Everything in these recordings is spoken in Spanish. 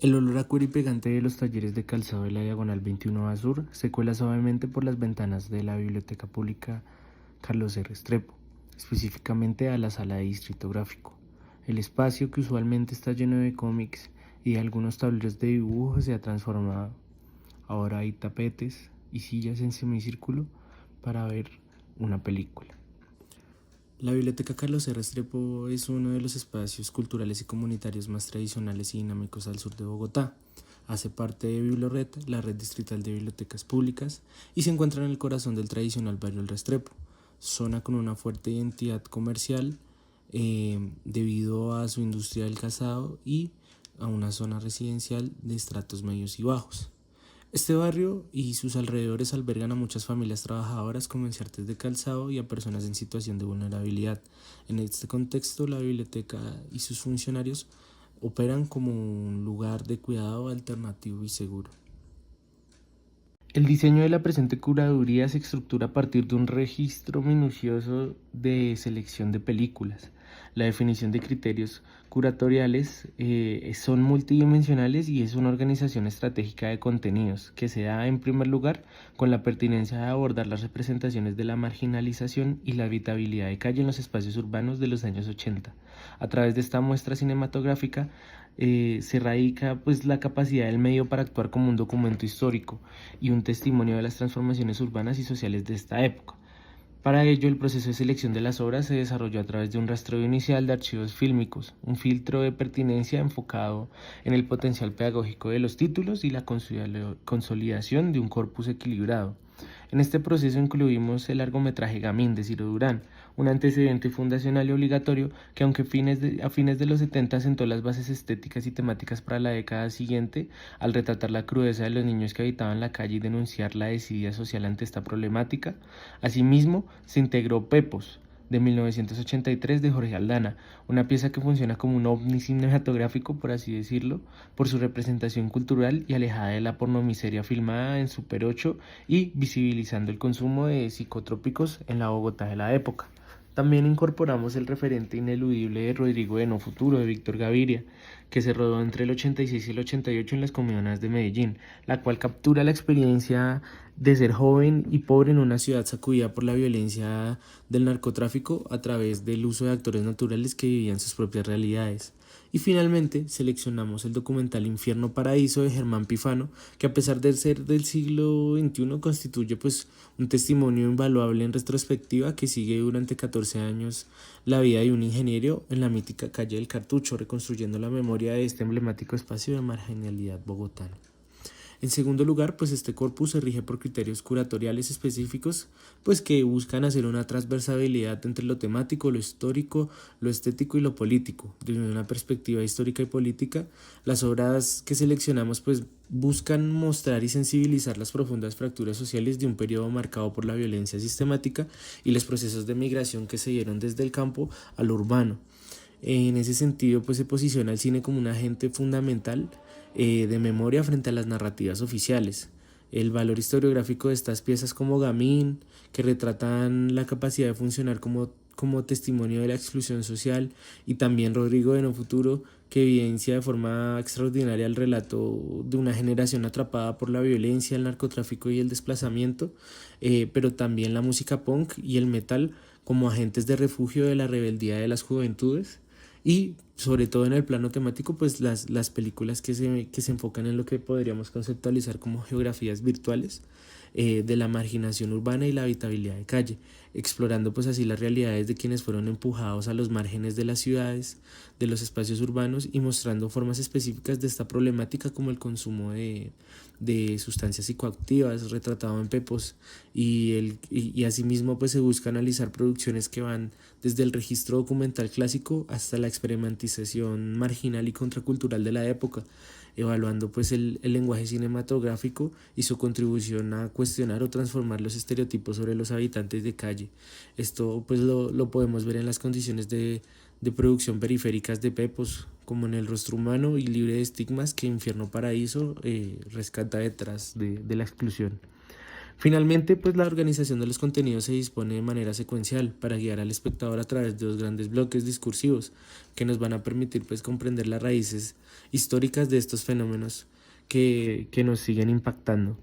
El olor a cuero y pegante de los talleres de calzado de la Diagonal 21A Sur se cuela suavemente por las ventanas de la Biblioteca Pública Carlos R. Restrepo, específicamente a la sala de distrito gráfico. El espacio, que usualmente está lleno de cómics y de algunos tableros de dibujo, se ha transformado. Ahora hay tapetes y sillas en semicírculo para ver una película. La Biblioteca Carlos R. Restrepo es uno de los espacios culturales y comunitarios más tradicionales y dinámicos al sur de Bogotá. Hace parte de Bibliored, la red distrital de bibliotecas públicas, y se encuentra en el corazón del tradicional barrio El Restrepo, zona con una fuerte identidad comercial debido a su industria del calzado y a una zona residencial de estratos medios y bajos. Este barrio y sus alrededores albergan a muchas familias trabajadoras, comerciantes de calzado y a personas en situación de vulnerabilidad. En este contexto, la biblioteca y sus funcionarios operan como un lugar de cuidado alternativo y seguro. El diseño de la presente curaduría se estructura a partir de un registro minucioso de selección de películas. La definición de criterios curatoriales son multidimensionales y es una organización estratégica de contenidos que se da en primer lugar con la pertinencia de abordar las representaciones de la marginalización y la habitabilidad de calle en los espacios urbanos de los años 80. A través de esta muestra cinematográfica se radica pues la capacidad del medio para actuar como un documento histórico y un testimonio de las transformaciones urbanas y sociales de esta época. Para ello, el proceso de selección de las obras se desarrolló a través de un rastreo inicial de archivos fílmicos, un filtro de pertinencia enfocado en el potencial pedagógico de los títulos y la consolidación de un corpus equilibrado. En este proceso incluimos el largometraje Gamín de Ciro Durán, un antecedente fundacional y obligatorio que aunque a fines de los 70 sentó las bases estéticas y temáticas para la década siguiente, al retratar la crudeza de los niños que habitaban la calle y denunciar la desidia social ante esta problemática. Asimismo, se integró Pepos, de 1983 de Jorge Aldana, una pieza que funciona como un ovni cinematográfico, por así decirlo, por su representación cultural y alejada de la pornomiseria filmada en Super 8 y visibilizando el consumo de psicotrópicos en la Bogotá de la época. También incorporamos el referente ineludible de Rodrigo de No Futuro, de Víctor Gaviria, que se rodó entre el 86 y el 88 en las comunas de Medellín, la cual captura la experiencia de ser joven y pobre en una ciudad sacudida por la violencia del narcotráfico a través del uso de actores naturales que vivían sus propias realidades. Y finalmente seleccionamos el documental Infierno Paraíso de Germán Pifano, que a pesar de ser del siglo XXI constituye pues un testimonio invaluable en retrospectiva que sigue durante 14 años la vida de un ingeniero en la mítica calle del Cartucho, reconstruyendo la memoria de este emblemático espacio de marginalidad bogotana. En segundo lugar, pues este corpus se rige por criterios curatoriales específicos, pues que buscan hacer una transversalidad entre lo temático, lo histórico, lo estético y lo político. Desde una perspectiva histórica y política, las obras que seleccionamos pues buscan mostrar y sensibilizar las profundas fracturas sociales de un periodo marcado por la violencia sistemática y los procesos de migración que se dieron desde el campo a lo urbano. En ese sentido, pues se posiciona el cine como un agente fundamental de memoria frente a las narrativas oficiales. El valor historiográfico de estas piezas como Gamín, que retratan la capacidad de funcionar como testimonio de la exclusión social, y también Rodrigo de No Futuro, que evidencia de forma extraordinaria el relato de una generación atrapada por la violencia, el narcotráfico y el desplazamiento, pero también la música punk y el metal como agentes de refugio de la rebeldía de las juventudes. Y sobre todo en el plano temático, pues las películas que se enfocan en lo que podríamos conceptualizar como geografías virtuales de la marginación urbana y la habitabilidad de calle, explorando pues así las realidades de quienes fueron empujados a los márgenes de las ciudades, de los espacios urbanos, y mostrando formas específicas de esta problemática como el consumo de sustancias psicoactivas retratado en Pepos, y asimismo pues se busca analizar producciones que van desde el registro documental clásico hasta la experimentización marginal y contracultural de la época, evaluando pues el lenguaje cinematográfico y su contribución a cuestionar o transformar los estereotipos sobre los habitantes de calle. Esto pues lo podemos ver en las condiciones de producción periféricas de Pepos, como en El Rostro Humano y Libre de Estigmas, que Infierno Paraíso rescata detrás de la exclusión. Finalmente, pues la organización de los contenidos se dispone de manera secuencial para guiar al espectador a través de dos grandes bloques discursivos que nos van a permitir pues comprender las raíces históricas de estos fenómenos que nos siguen impactando.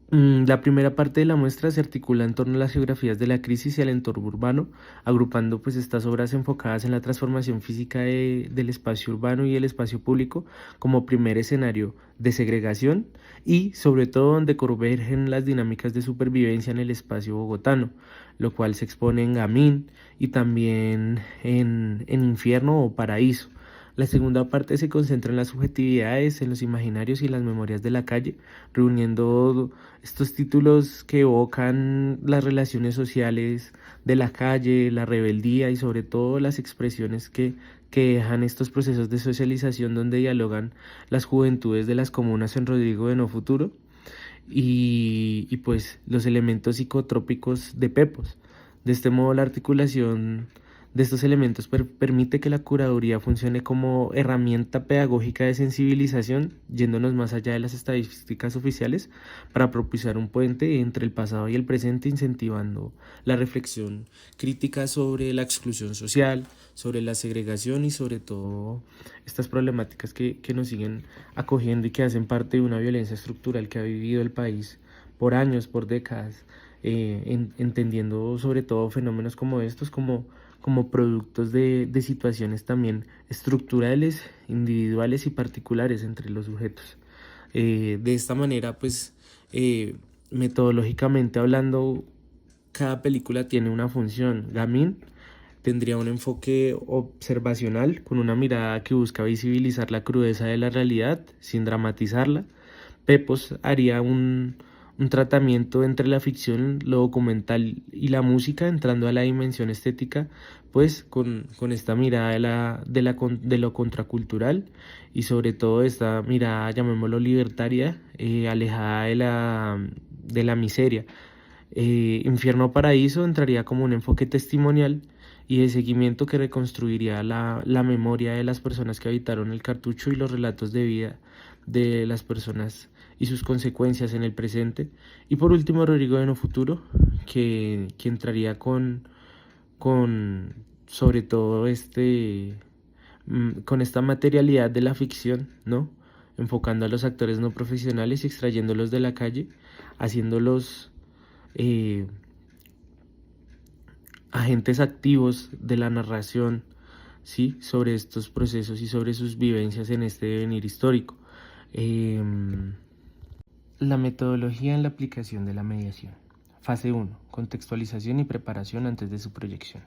La primera parte de la muestra se articula en torno a las geografías de la crisis y el entorno urbano, agrupando pues estas obras enfocadas en la transformación física del espacio urbano y el espacio público como primer escenario de segregación y sobre todo donde convergen las dinámicas de supervivencia en el espacio bogotano, lo cual se expone en Gamín y también en Infierno o Paraíso. La segunda parte se concentra en las subjetividades, en los imaginarios y las memorias de la calle, reuniendo estos títulos que evocan las relaciones sociales de la calle, la rebeldía y sobre todo las expresiones que dejan estos procesos de socialización donde dialogan las juventudes de las comunas en Rodrigo de No Futuro y pues los elementos psicotrópicos de Pepos. De este modo la articulación de estos elementos permite que la curaduría funcione como herramienta pedagógica de sensibilización, yéndonos más allá de las estadísticas oficiales, para propiciar un puente entre el pasado y el presente, incentivando la reflexión crítica sobre la exclusión social, sobre la segregación y sobre todo estas problemáticas que nos siguen acogiendo y que hacen parte de una violencia estructural que ha vivido el país por años, por décadas, entendiendo sobre todo fenómenos como estos como productos de situaciones también estructurales, individuales y particulares entre los sujetos. De esta manera, pues, metodológicamente hablando, cada película tiene una función. Gamín tendría un enfoque observacional con una mirada que busca visibilizar la crudeza de la realidad sin dramatizarla. Pepos haría un tratamiento entre la ficción, lo documental y la música, entrando a la dimensión estética, pues con esta mirada de lo contracultural y sobre todo esta mirada, llamémoslo libertaria, alejada de la miseria. Infierno Paraíso entraría como un enfoque testimonial y de seguimiento que reconstruiría la memoria de las personas que habitaron el cartucho y los relatos de vida de las personas y sus consecuencias en el presente. Y por último, Rodrigo de No Futuro, que entraría con sobre todo con esta materialidad de la ficción, ¿no? Enfocando a los actores no profesionales y extrayéndolos de la calle, haciéndolos agentes activos de la narración, ¿sí? Sobre estos procesos y sobre sus vivencias en este devenir histórico. La metodología en la aplicación de la mediación. Fase 1. Contextualización y preparación antes de su proyección.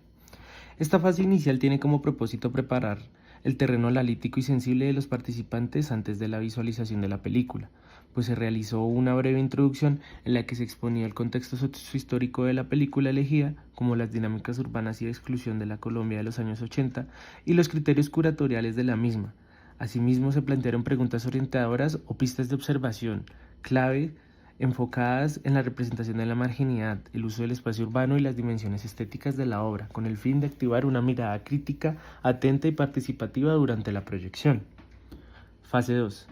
Esta fase inicial tiene como propósito preparar el terreno analítico y sensible de los participantes antes de la visualización de la película, pues se realizó una breve introducción en la que se exponía el contexto sociohistórico de la película elegida, como las dinámicas urbanas y de exclusión de la Colombia de los años 80 y los criterios curatoriales de la misma. Asimismo, se plantearon preguntas orientadoras o pistas de observación clave enfocadas en la representación de la marginalidad, el uso del espacio urbano y las dimensiones estéticas de la obra, con el fin de activar una mirada crítica, atenta y participativa durante la proyección. Fase 2.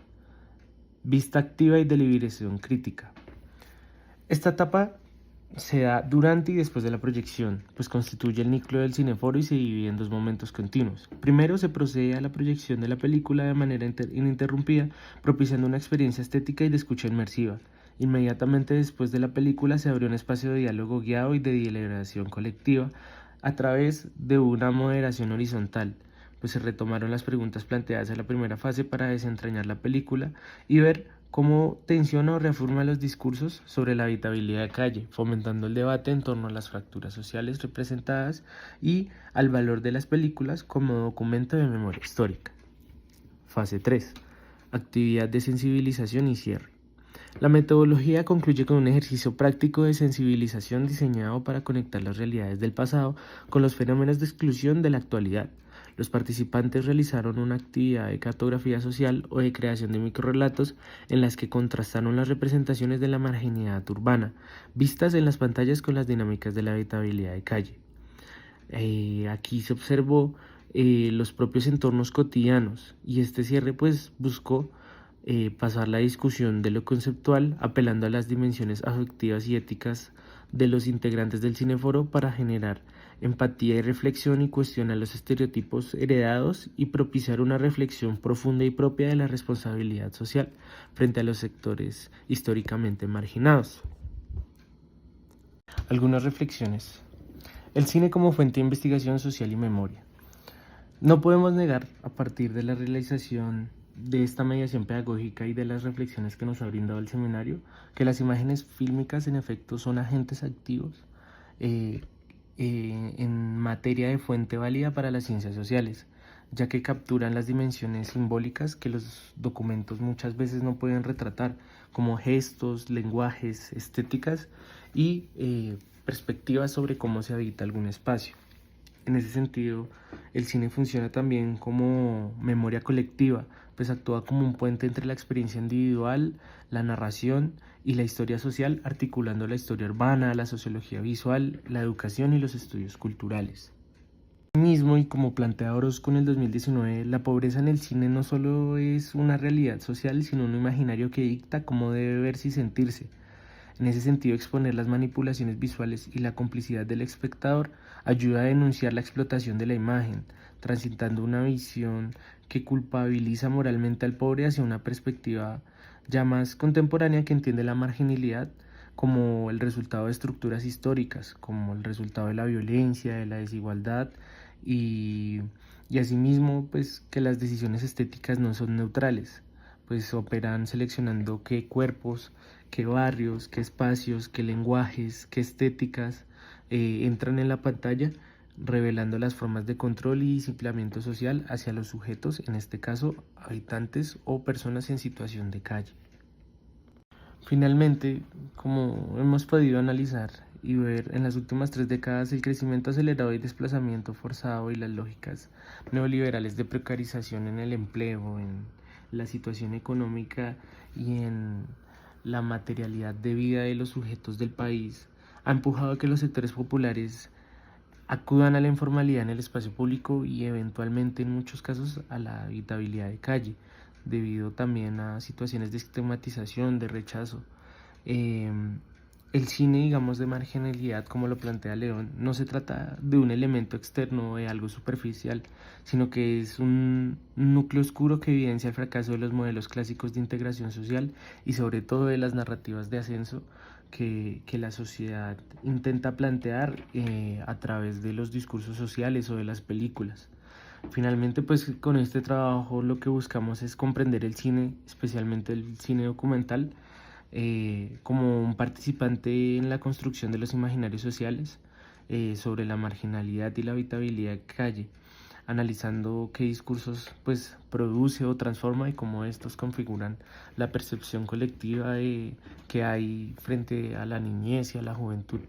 Vista activa y deliberación crítica. Esta etapa se da durante y después de la proyección, pues constituye el núcleo del cineforo y se divide en dos momentos continuos. Primero se procede a la proyección de la película de manera ininterrumpida, propiciando una experiencia estética y de escucha inmersiva. Inmediatamente después de la película se abrió un espacio de diálogo guiado y de deliberación colectiva a través de una moderación horizontal, pues se retomaron las preguntas planteadas en la primera fase para desentrañar la película y ver cómo tensiona o reafirma los discursos sobre la habitabilidad de calle, fomentando el debate en torno a las fracturas sociales representadas y al valor de las películas como documento de memoria histórica. Fase 3. Actividad de sensibilización y cierre. La metodología concluye con un ejercicio práctico de sensibilización diseñado para conectar las realidades del pasado con los fenómenos de exclusión de la actualidad. Los participantes realizaron una actividad de cartografía social o de creación de microrrelatos en las que contrastaron las representaciones de la marginalidad urbana, vistas en las pantallas con las dinámicas de la habitabilidad de calle. Aquí se observó los propios entornos cotidianos y este cierre pues buscó pasar la discusión de lo conceptual, apelando a las dimensiones afectivas y éticas de los integrantes del cineforo para generar empatía y reflexión y cuestionar los estereotipos heredados y propiciar una reflexión profunda y propia de la responsabilidad social frente a los sectores históricamente marginados. Algunas reflexiones. El cine como fuente de investigación social y memoria. No podemos negar, a partir de la realización de esta mediación pedagógica y de las reflexiones que nos ha brindado el seminario, que las imágenes fílmicas en efecto son agentes activos en materia de fuente válida para las ciencias sociales, ya que capturan las dimensiones simbólicas que los documentos muchas veces no pueden retratar, como gestos, lenguajes, estéticas y perspectivas sobre cómo se habita algún espacio. En ese sentido, el cine funciona también como memoria colectiva, pues actúa como un puente entre la experiencia individual, la narración y la historia social, articulando la historia urbana, la sociología visual, la educación y los estudios culturales. Mismo y como plantea Orozco en el 2019, la pobreza en el cine no solo es una realidad social, sino un imaginario que dicta cómo debe verse y sentirse. En ese sentido, exponer las manipulaciones visuales y la complicidad del espectador ayuda a denunciar la explotación de la imagen, transitando una visión que culpabiliza moralmente al pobre hacia una perspectiva ya más contemporánea que entiende la marginalidad como el resultado de estructuras históricas, como el resultado de la violencia, de la desigualdad y, y asimismo pues que las decisiones estéticas no son neutrales, pues operan seleccionando qué cuerpos, qué barrios, qué espacios, qué lenguajes, qué estéticas entran en la pantalla, revelando las formas de control y disciplinamiento social hacia los sujetos, en este caso habitantes o personas en situación de calle. Finalmente, como hemos podido analizar y ver en las últimas 3 décadas, el crecimiento acelerado y desplazamiento forzado y las lógicas neoliberales de precarización en el empleo, en la situación económica y en la materialidad de vida de los sujetos del país, ha empujado a que los sectores populares acudan a la informalidad en el espacio público y eventualmente en muchos casos a la habitabilidad de calle, debido también a situaciones de estigmatización, de rechazo. Eh, el cine, digamos, de marginalidad, como lo plantea León, no se trata de un elemento externo o de algo superficial, sino que es un núcleo oscuro que evidencia el fracaso de los modelos clásicos de integración social y sobre todo de las narrativas de ascenso que la sociedad intenta plantear a través de los discursos sociales o de las películas. Finalmente, pues con este trabajo lo que buscamos es comprender el cine, especialmente el cine documental, como un participante en la construcción de los imaginarios sociales sobre la marginalidad y la habitabilidad de calle, analizando qué discursos pues produce o transforma y cómo estos configuran la percepción colectiva que hay frente a la niñez y a la juventud.